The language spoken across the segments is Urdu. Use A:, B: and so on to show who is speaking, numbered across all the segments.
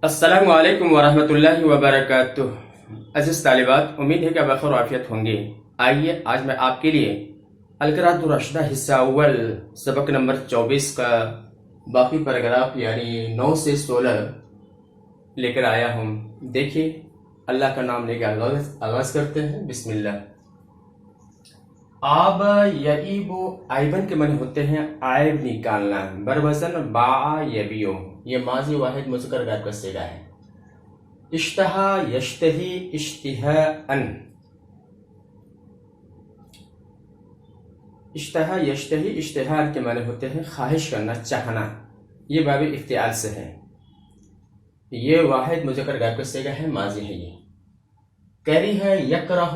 A: السلام علیکم ورحمۃ اللہ وبرکاتہ۔ عزیز طالبات، امید ہے کہ آپ بخیر و عافیت ہوں گے۔ آئیے آج میں آپ کے لیے القراۃ الراشدہ حصہ اول سبق نمبر 24 کا باقی پیراگراف یعنی 9 سے 16 لے کر آیا ہوں۔ دیکھیے، اللہ کا نام لے کے آغاز کرتے ہیں۔ بسم اللہ۔ آب یعیب عیبن کے معنی ہوتے ہیں عیب نکالنا، بروزن باع یبیع، یہ ماضی واحد مذکر غائب کا صیغہ ہے۔ اشتہا یشتہی اشتہاءً، اشتہا یشتہی اشتہاء کے معنی ہوتے ہیں خواہش کرنا، چاہنا، یہ باب افتعال سے ہے۔ یہ واحد مذکر غائب کا صیغہ ہے، ماضی ہے یہ۔ کریہ یکرہ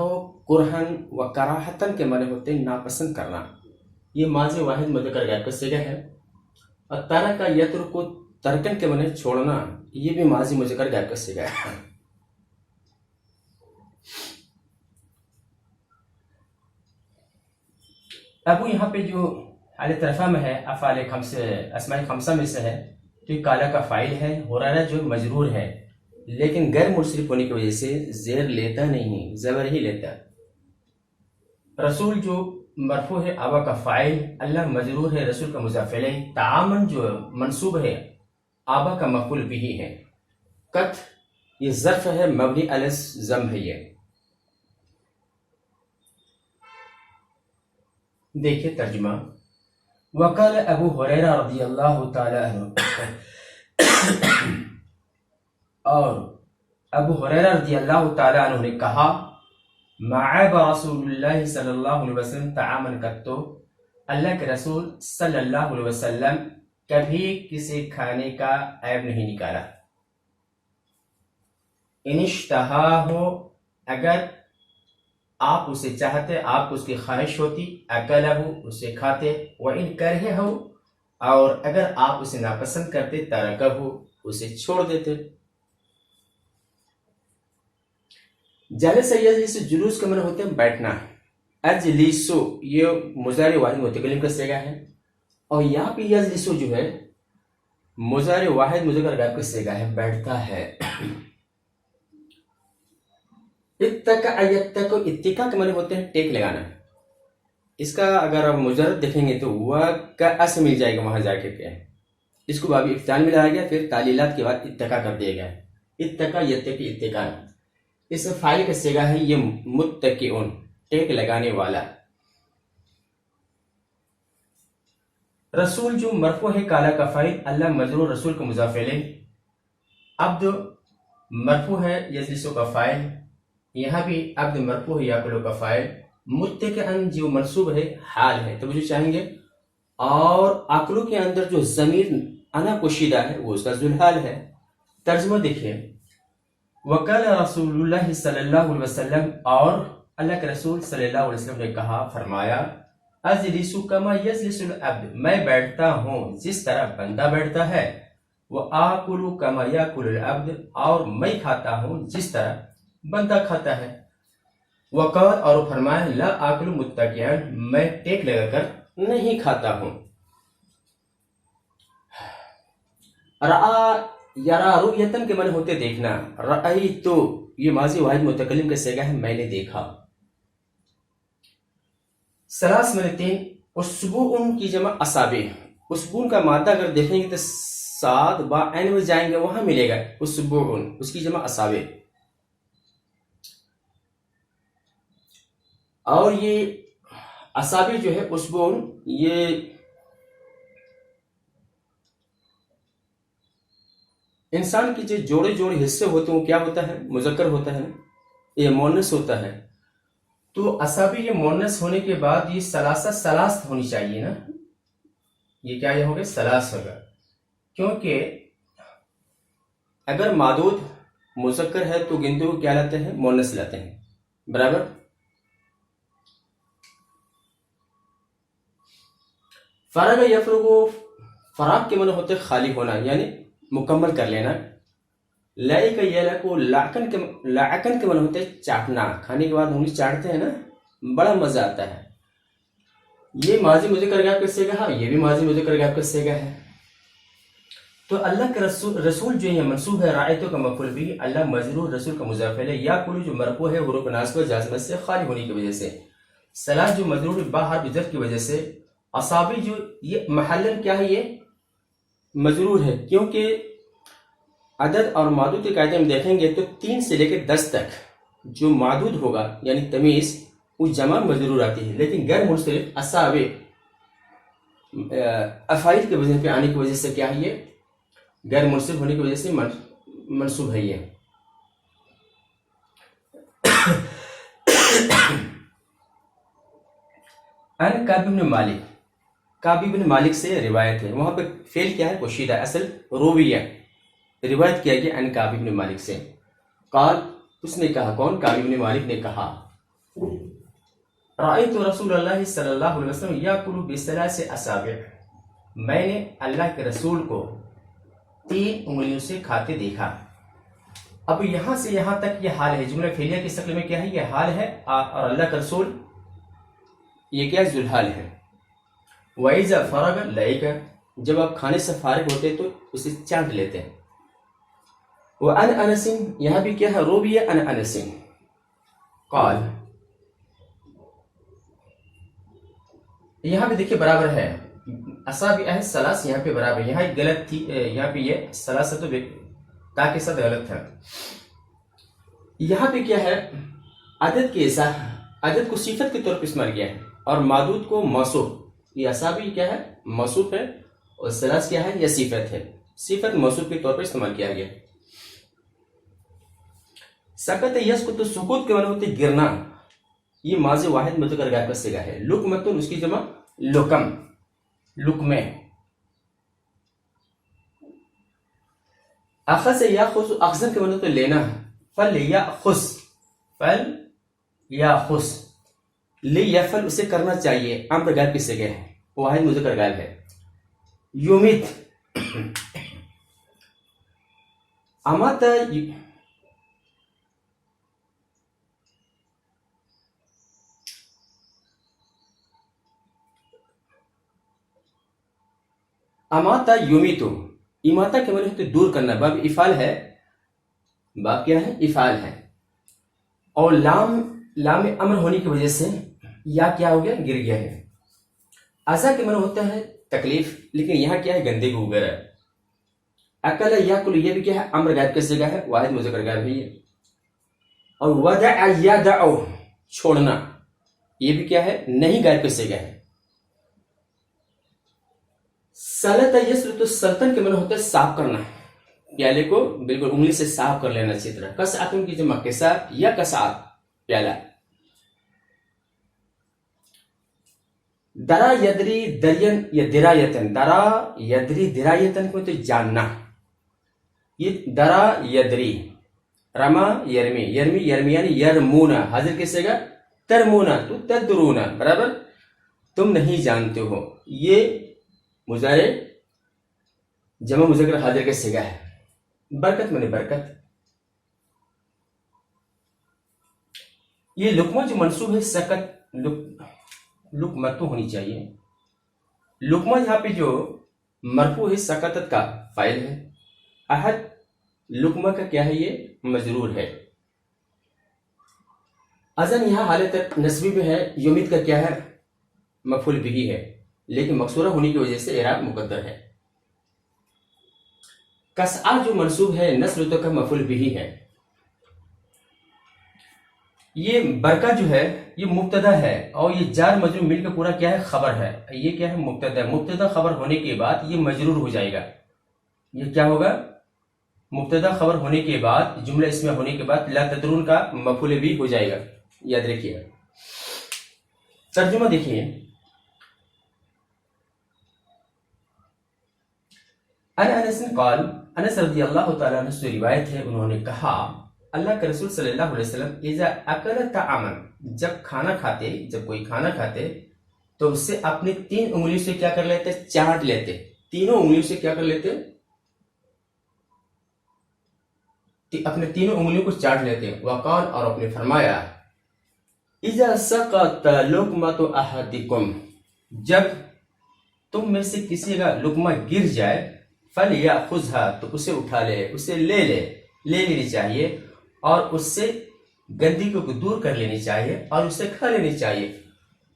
A: کرہن و کراہتن کے معنی ہوتے ہیں ناپسند کرنا، یہ ماضی واحد مذکر غائب کا صیغہ ہے۔ اور ترک یترک ترکن کے معنی چھوڑنا، یہ بھی ماضی مذکر غائب کا صیغہ ہے۔ اب یہاں پہ جو حال طرفہ میں ہے افعال خمسہ اسماء خمسہ میں سے ہے، تو یہ کالا کا فاعل ہے، ہریرہ جو مجرور ہے لیکن غیر منصرف ہونے کی وجہ سے زیر لیتا نہیں، زبر ہی لیتا۔ رسول جو مرفوع ہے آبا کا فاعل، اللہ مجرور ہے رسول کا مضاف الیہ، تعامن جو منصوب ہے آبا کا مفعول بھی ہے۔ قط یہ ظرف ہے مبنی علی الضم ہے۔ یہ دیکھیے ترجمہ۔ وقال ابو ہریرہ رضی اللہ تعالی عنہ، اور ابو ہریرہ رضی اللہ تعالی عنہ نے کہا، معاب رسول اللہ صلی اللہ علیہ وسلم تعامن کتو، اللہ کے رسول صلی اللہ علیہ وسلم کبھی کسی کھانے کا عیب نہیں نکالا۔ ان اشتہا ہو، اگر آپ اسے چاہتے، آپ کو اس کی خواہش ہوتی، اکلہ ہو، اسے کھاتے، وَإِن کرہ ہو، اور اگر آپ اسے ناپسند کرتے، ترکہ ہو، اسے چھوڑ دیتے۔ جلس یجلس جلوس کے معنی ہوتے ہیں بیٹھنا۔ اجلسو یہ مضارع واحد متکلم کا صیغہ ہے، اور یہاں پہ یجلسو جو ہے مضارع واحد مذکر غائب کا صیغہ ہے، بیٹھتا ہے۔ اتکا یتکا، اتکا کے معنی ہوتے ہیں ٹیک لگانا۔ اس کا اگر آپ مجرد دیکھیں گے تو وہ کا اس مل جائے گا وہاں جا کے پہ، اس کو بابی افتعال میں لایا گیا، پھر تعلیلات کے بعد اتکا کر دیا گیا۔ اتکا یتکی اتکا، اس فاعل کا صیغہ ہے یہ متکئون، ٹیک لگانے والا۔ رسول جو مرفوع ہے کالا کا فاعل، اللہ مجرور رسول کا مضاف الیہ، عبد مرفوع ہے یجلسو کا فاعل، یہاں بھی عبد مرفوع ہے یاکلو کا فاعل، متکئن جو منصوب ہے حال ہے، توجہ چاہیں گے، اور اکلو کے اندر جو ضمیر انا پوشیدہ ہے وہ اس کا ذوالحال ہے۔ ترجمہ دیکھیے۔ وقال رسول اللہ صلی اللہ علیہ وسلم، اور اللہ کے رسول صلی اللہ علیہ وسلم نے کہا، فرمایا، اجلس کما یجلس العبد، میں بیٹھتا ہوں جس طرح بندہ بیٹھتا ہے، وآکل کما یاکل العبد، اور میں کھاتا ہوں جس طرح بندہ کھاتا ہے۔ وقال، اور فرمایا، لا آکل متکئا، میں ٹیک لگا کر نہیں کھاتا ہوں۔ رآ یرا رؤیتن کے معنی ہوتے دیکھنا، رأیتو یہ ماضی واحد متکلم کا صیغہ ہے، میں نے دیکھا۔ ثلاث مرتين، اسبوع کی جمع اصابع، اسبوع کا مادہ اگر دیکھیں گے تو صاد با عین میں جائیں گے وہاں ملے گا اسبوع، اس کی جمع اصابع۔ اور یہ اصابع جو ہے اسبوع، یہ انسان کی جو جوڑے جوڑے حصے ہوتے ہیں وہ کیا ہوتا ہے؟ مذکر ہوتا ہے، یہ مؤنث ہوتا ہے۔ تو اصابع یہ مؤنث ہونے کے بعد یہ ثلاث ہونی چاہیے نا، یہ کیا یہ ہوگا؟ ثلاث ہوگا، کیونکہ اگر معدود مذکر ہے تو گنتے کو کیا لاتے ہیں؟ مؤنث لاتے ہیں، برابر۔ فرغ یفرغ، فراغ کے معنی ہوتے خالی ہونا یعنی مکمل کر لینا۔ لائک یلکو، لاکن کے معنی ہوتے چاٹنا، کھانے کے بعد انگلی چاٹتے ہیں نا، بڑا مزہ آتا ہے۔ یہ ماضی مذکر غائب کا صیغہ ہے، یہ بھی ماضی مذکر غائب کا صیغہ ہے۔ تو اللہ کے رسول جو ہے منصوب ہے، رعایتوں کا مفعول بھی، اللہ مجرور رسول کا مضاف الیہ، یا کلو جو مرفوع ہے حروف ناصبہ جازمہ سے خالی ہونے کی وجہ سے، سلاس جو مجرور باہر بجر کی وجہ سے، اصابی جو یہ محلن کیا ہے، یہ مجرور ہے، کیونکہ عدد اور معدود کے قاعدے میں دیکھیں گے تو 3 سے لے کے 10 تک جو معدود ہوگا یعنی تمیز وہ جمع مجرور آتی ہے، لیکن غیر منصرف اصابع افعال کے وزن پہ آنے کی وجہ سے کیا ہے، یہ غیر منصرف ہونے کی وجہ سے منصوب ہے۔ یہ ان کعب بن مالک، کعب بن مالک سے روایت ہے، وہاں پہ فعل کیا ہے، پوشیدہ، اصل رویہ، روایت کیا گیا ان کعب بن مالک سے، قال اس نے کہا، کون، کعب بن مالک نے کہا، رأیت رسول اللہ صلی اللہ علیہ وسلم یاکل بثلاث اصابع، میں نے اللہ کے رسول کو 3 انگلیوں سے کھاتے دیکھا۔ اب یہاں سے یہاں تک یہ حال ہے، جملہ فعلیہ کی شکل میں کیا ہے، یہ حال ہے، اور اللہ کا رسول یہ کیا ذوالحال ہے۔ وَإِذَا فَرَغَ لَعِقَ، جب آپ کھانے سے فارغ ہوتے تو اسے چاٹ لیتے ہیں۔ وَأَنْ أَنَسٍ، یہاں بھی کیا ہے، روبیہ ان انس قال، یہاں بھی دیکھیے برابر ہے، اصابع ہے سلاس، یہاں پہ برابر، یہاں ایک غلط تھی، یہاں پہ یہ سلاست تا کے ساتھ غلط تھا، یہاں پہ کیا ہے، عدد کے عدد کو صفت کے طور پر استعمال کیا ہے، اور معدود کو موصوف، یہ اصابع کیا ہے، موصوف ہے، اور سلاس کیا ہے، یہ صفت ہے، صفت موصوف کے طور پر استعمال کیا گیا۔ سکت یسکت، سکوت کے معنی ہوتے گرنا، یہ ماضی واحد مذکر غائب کا صیغہ ہے۔ لقمتن، اس کی جمع لقم، لقمے۔ اخذ یاخذ، اخذ کے معنی ہوتے لینا، فلیأخذ، فلیأخذ، لیفعل، اسے کرنا چاہیے، امر غائب کی صیغہ ہے، واحد مذکر غائب ہے۔ یمیت، امات، اماتا یمیتو، اماتا کے معنی ہوتے دور کرنا، باب افعال ہے، باب کیا ہے، افعال ہے، اور لام امر ہونے کی وجہ سے یا کیا ہو گیا، گر گیا ہے۔ ازا کے معنی ہوتا ہے تکلیف، لیکن یہاں کیا ہے، گندگی وغیرہ۔ اکل یاکل، یہ بھی کیا ہے، امر غائب کا صیغہ ہے، واحد مذکر غائب ہے یہ۔ اور ودع یدع، چھوڑنا، یہ بھی کیا ہے، نہیں غائب کا صیغہ ہے۔ سلط یسلط، سلطن کے معنی ہوتا ہے صاف کرنا، پیالے کو بالکل انگلی سے صاف کر لینا اچھی طرح۔ کسعۃ کی جمع کسا یا کسعۃ، پیالہ۔ درا یدری درین یا درایتن، درا یدری درایتن کو تو جاننا، یہ درا یدری، رما یرمی، یرمی یرمیانی یرمونا، حاضر کے صیغہ ترمونا، تو تدرونا، برابر، تم نہیں جانتے ہو، یہ مضارع جمع مذکر حاضر کے صیغہ ہے۔ برکت میں نے برکت، یہ لقمہ جو منصوب ہے، سکت، لقمتو ہونی چاہیے، لقمہ یہاں پہ جو مرفوع ہے سکتت کا فاعل ہے، احد لقمہ کا کیا ہے، یہ مجرور ہے۔ اذن یہاں حالت نصبی میں ہے، یمید کا کیا ہے، مفعول بھی ہے، لیکن مکسورہ ہونے کی وجہ سے اعراب مقدر ہے۔ کسعہ جو منصوب ہے، نصب تو کا مفعول بھی ہے۔ یہ برکہ جو ہے یہ مبتدا ہے، اور یہ جار مجرور مل کے پورا کیا ہے، خبر ہے، یہ کیا ہے، مبتدا، مبتدا خبر ہونے کے بعد یہ مجرور ہو جائے گا، یہ کیا ہوگا، مبتدا خبر ہونے کے بعد، جملہ اس میں ہونے کے بعد لا تدرون کا مفعول بھی ہو جائے گا، یاد رکھیے گا۔ ترجمہ دیکھیے، انس قال، انس رضی اللہ تعالیٰ عنہ سے روایت ہے، انہوں نے کہا، اللہ کے رسول صلی اللہ علیہ وسلم اذا اکل طعاما، جب کھانا کھاتے، جب کوئی کھانا کھاتے تو اس سے اپنی 3 انگلیوں سے کیا کر لیتے، چاٹ لیتے، تینوں انگلیوں سے کیا کر لیتے، اپنے تینوں انگلیوں کو چاٹ لیتے۔ وقال، اور اپنے فرمایا، اذا سقط لقمۃ احدکم، جب تم میں سے کسی کا لقمہ گر جائے، فَلْيَأْخُذْهَا، تو اسے اٹھا لے، اسے لے لینی چاہیے، اور اس سے گندی کو دور کر لینی چاہیے، اور اسے کھا لینی چاہیے،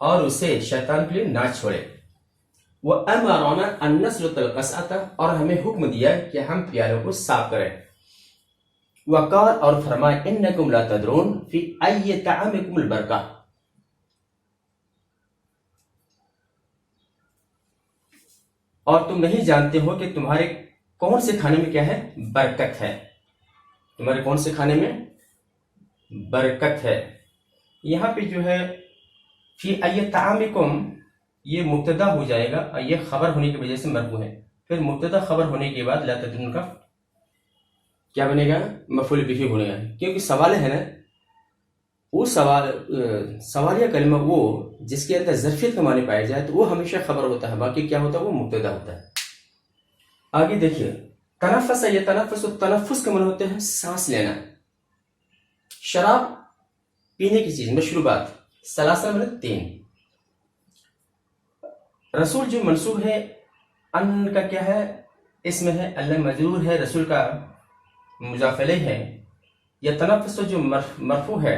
A: اور اسے شیطان کے لیے نہ چھوڑے۔ وَأَمَرَنَا أَن نَسْلُتَ الْقَصْعَةَ، اور ہمیں حکم دیا کہ ہم پیالوں کو صاف کریں۔ وقال، اور فرمائے، انکم لا تدرون فی ای طعامکم البرکہ، اور تم نہیں جانتے ہو کہ تمہارے کون سے کھانے میں کیا ہے؟ برکت ہے۔ تمہارے کون سے کھانے میں برکت ہے۔ یہاں پہ جو ہے فی ای طعامکم، یہ مبتدا ہو جائے گا، اور یہ خبر ہونے کی وجہ سے مرفوع ہے۔ پھر مبتدا خبر ہونے کے بعد لا تدرون کا کیا بنے گا؟ مفعول بہ بنے گا، کیونکہ سوال ہے نا، وہ سوالیہ کلمہ وہ جس کے اندر ظرفیت کا معنی پایا جائے تو وہ ہمیشہ خبر ہوتا ہے، باقی کیا ہوتا ہے؟ وہ مبتدا ہوتا ہے۔ آگے دیکھیے، تنفس، یہ تنفس کے معنی ہوتے ہیں سانس لینا۔ شراب پینے کی چیز، مشروبات، ثلاثہ میں 3۔ رسول جو منصوب ہے، ان کا کیا ہے؟ اسم ہے، اللہ مجرور ہے، رسول کا مضاف الیہ ہے۔ یہ تنفس جو مرفوع ہے،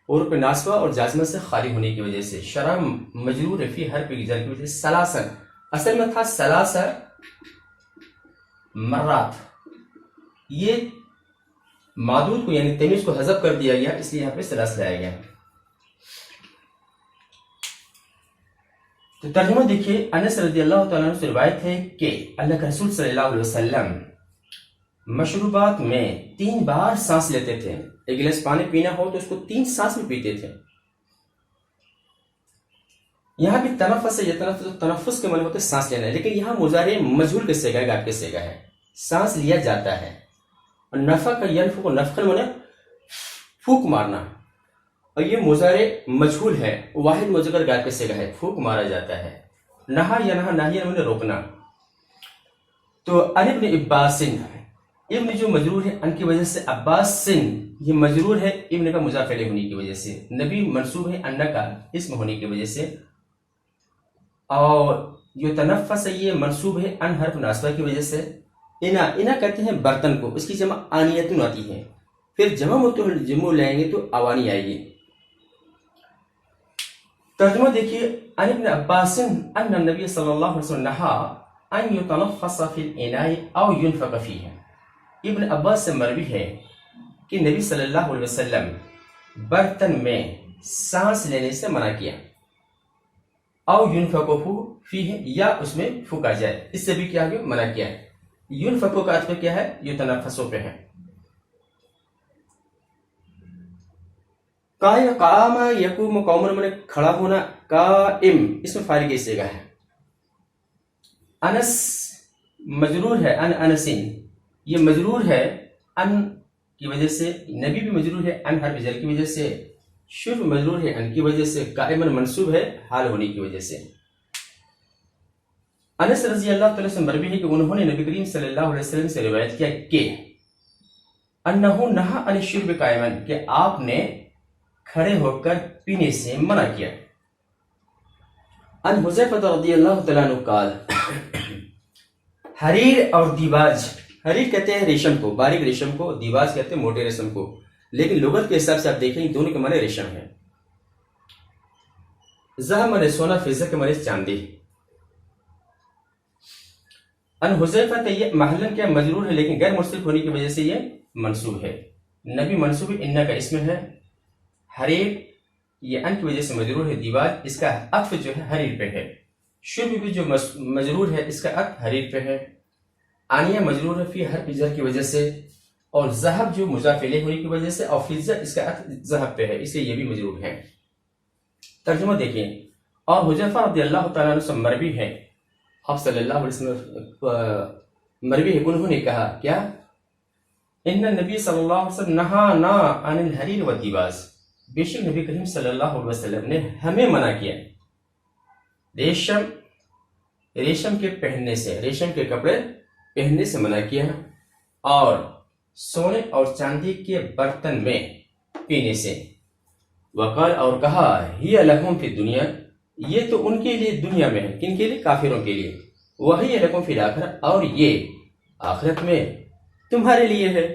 A: اور پہ ناصبہ اور جازمہ سے خالی ہونے کی وجہ سے، شراب مجرور ہے فی حرف جر کی وجہ سے۔ ثلاثہ اصل میں تھا ثلاثہ مرات، یہ معدود کو یعنی تمیز کو حذف کر دیا گیا، اس لیے یہاں پہ ثلاثہ لایا گیا۔ تو ترجمہ دیکھیے، انس رضی اللہ تعالیٰ عنہ سے روایت ہے کہ اللہ کے رسول صلی اللہ علیہ وسلم مشروبات میں 3 بار سانس لیتے تھے۔ ایک گلاس پانی پینا ہو تو اس کو 3 سانس میں پیتے تھے۔ یہاں بھی تنفس ہے، یہ تنفس کے معنی ہوتے سانس لینا ہے، لیکن یہاں مضارع مجہول کے صیغہ ہے، غائب کے صیغہ ہے، سانس لیا جاتا ہے۔ اور نفخ ینفخ، نفخ معنی پھونک مارنا، اور یہ مضارع مجہول ہے، واحد مذکر غائب کے صیغہ ہے، پھونک مارا جاتا ہے۔ نہا ینہا، نہی معنی روکنا۔ تو عن ابن عباس، ابن جو مجرور ہے ان کی وجہ سے، عباس سن یہ مجرور ہے ابن کا مضاف الیہ ہونے کی وجہ سے، نبی منصوب ہے ان کا اسم ہونے کی وجہ سے، اور جو تنفس ہے یہ منصوب ہے ان حرف ناصبہ کی وجہ سے۔ انا کہتے ہیں برتن کو، اس کی جمع آنیتن آتی ہے، پھر جمع جمع لائیں گے تو اوانی آئے گی۔ ترجمہ دیکھیے، عن ابن عباس ان النبی صلی اللہ علیہ وسلم نہا ان یتنفس فی الاناء او ینفق فیہ۔ ابن عباس سے مروی ہے کہ نبی صلی اللہ علیہ وسلم برتن میں سانس لینے سے منع کیا، او ینفق فیہ، یا اس میں پھونکا جائے، اس سے بھی کیا گیا؟ منع کیا ہے۔ ینفق کا عطف کیا ہے؟ یتنفسوں پہ ہے۔ قام یقوم، قومن میں کھڑا ہونا، قائم اس میں فاعل کی صیغہ ہے۔ انس مجرور ہے، ان انسین یہ مجرور ہے ان کی وجہ سے، نبی بھی مجرور ہے ان حرف جر کی وجہ سے، شرف مجرور ہے ان کی وجہ سے، قائمن منصوب ہے حال ہونے کی وجہ سے۔ انس رضی اللہ تعالیٰ سے مروی ہے کہ انہوں نے نبی کریم صلی اللہ علیہ وسلم سے روایت کیا کہ انہو نہا عن الشرب قائمن، کہ آپ نے کھڑے ہو کر پینے سے منع کیا۔ ان حذیفہ رضی اللہ تعالیٰ عنہ قال، حریر اور دیباج، حریر کہتے ہیں ریشم کو، باریک ریشم کو، دیباج کہتے ہیں موٹے ریشم کو، لیکن لغت کے حساب سے آپ دیکھیں دونوں کے معنی ریشم ہے۔ ذہب معنی سونا، فضہ کے معنی چاندی۔ ان حذیفہ یہ محلن کیا مجرور ہے، لیکن غیر منصرف ہونے کی وجہ سے یہ منصوب ہے، نبی منصوب ان کا اسم ہے۔ حریر یہ ان کی وجہ سے مجرور ہے، دیباج اس کا عطف جو ہے حریر پہ ہے۔ شرب بھی جو مجرور ہے اس کا عطف حریر پہ ہے۔ آنیہ مجرور ہے فی حرف جر کی وجہ سے، اور ذہب جو مضاف الیہ ہونے کی وجہ سے، اور فضہ اس کا عطف ذہب پہ ہے، اس لیے یہ بھی مجرور ہے۔ ترجمہ دیکھیں، اور حذیفہ رضی اللہ تعالیٰ عنہ سے مروی ہے، آپ صلی اللہ علیہ وسلم مروی ہے، انہوں نے کہا کیا؟ ان نبی صلی اللہ علیہ وسلم نہانا عن الحریر والدیباج، بے شک نبی کریم صلی اللہ علیہ وسلم نے ہمیں منع کیا ریشم کے پہننے سے، ریشم کے کپڑے پہننے سے منع کیا، اور سونے اور چاندی کے برتن میں پینے سے۔ وقال، اور کہا، ہی لہم فی الدنیا، یہ تو ان کے لیے دنیا میں ہے، کن کے لیے؟ کافروں کے لیے۔ وہی لکم فی الآخرہ، اور یہ آخرت میں تمہارے لیے ہے.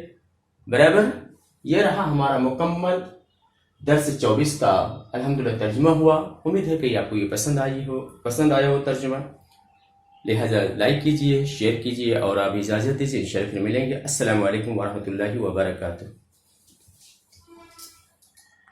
A: برابر یہ رہا ہمارا مکمل درس 24 کا الحمدللہ ترجمہ ہوا. امید ہے کہ آپ کو یہ پسند آیا ہو ترجمہ. لہذا لائک کیجئے، شیئر کیجئے اور آپ اجازت دیجیے. انشاءاللہ پھر ملیں گے. السلام علیکم ورحمۃ اللہ وبرکاتہ.